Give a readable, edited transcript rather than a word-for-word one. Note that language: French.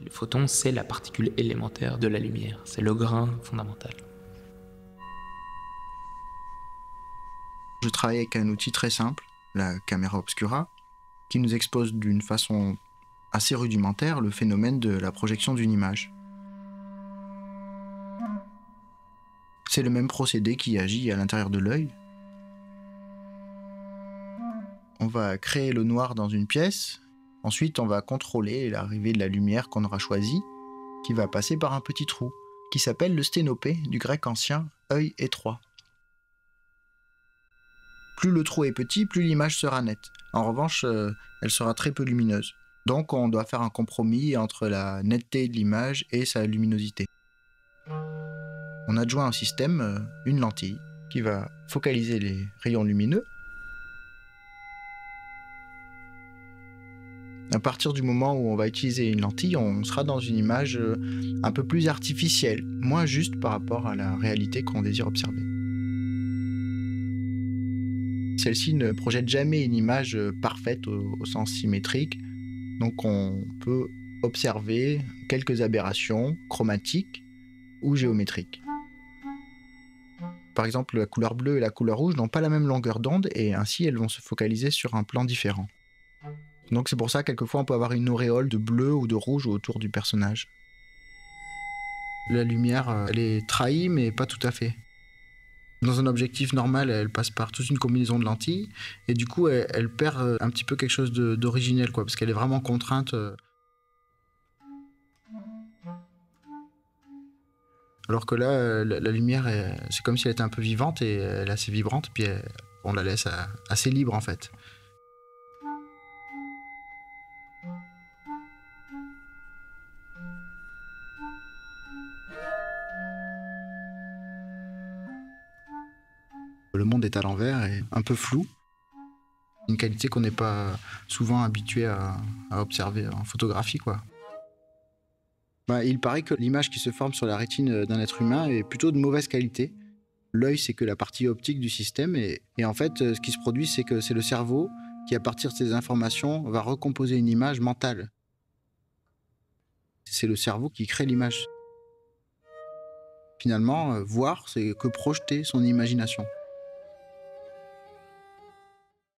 Le photon, c'est la particule élémentaire de la lumière, c'est le grain fondamental. Je travaille avec un outil très simple, la caméra obscura, qui nous expose d'une façon assez rudimentaire le phénomène de la projection d'une image. C'est le même procédé qui agit à l'intérieur de l'œil. On va créer le noir dans une pièce, ensuite on va contrôler l'arrivée de la lumière qu'on aura choisie, qui va passer par un petit trou, qui s'appelle le sténopé, du grec ancien « œil étroit ». Plus le trou est petit, plus l'image sera nette. En revanche, elle sera très peu lumineuse. Donc on doit faire un compromis entre la netteté de l'image et sa luminosité. On adjoint au système une lentille qui va focaliser les rayons lumineux. À partir du moment où on va utiliser une lentille, on sera dans une image un peu plus artificielle, moins juste par rapport à la réalité qu'on désire observer. Celle-ci ne projette jamais une image parfaite au sens symétrique, donc on peut observer quelques aberrations chromatiques ou géométriques. Par exemple, la couleur bleue et la couleur rouge n'ont pas la même longueur d'onde et ainsi elles vont se focaliser sur un plan différent. Donc c'est pour ça que quelquefois on peut avoir une auréole de bleu ou de rouge autour du personnage. La lumière, elle est trahie mais pas tout à fait. Dans un objectif normal, elle passe par toute une combinaison de lentilles et du coup elle perd un petit peu quelque chose d'originel, parce qu'elle est vraiment contrainte. Alors que là, la lumière, c'est comme si elle était un peu vivante et elle est assez vibrante, puis on la laisse assez libre en fait. Le monde est à l'envers et un peu flou. Une qualité qu'on n'est pas souvent habitué à observer en photographie, il paraît que l'image qui se forme sur la rétine d'un être humain est plutôt de mauvaise qualité. L'œil, c'est que la partie optique du système et en fait, ce qui se produit, c'est que c'est le cerveau qui, à partir de ces informations, va recomposer une image mentale. C'est le cerveau qui crée l'image. Finalement, voir, c'est que projeter son imagination.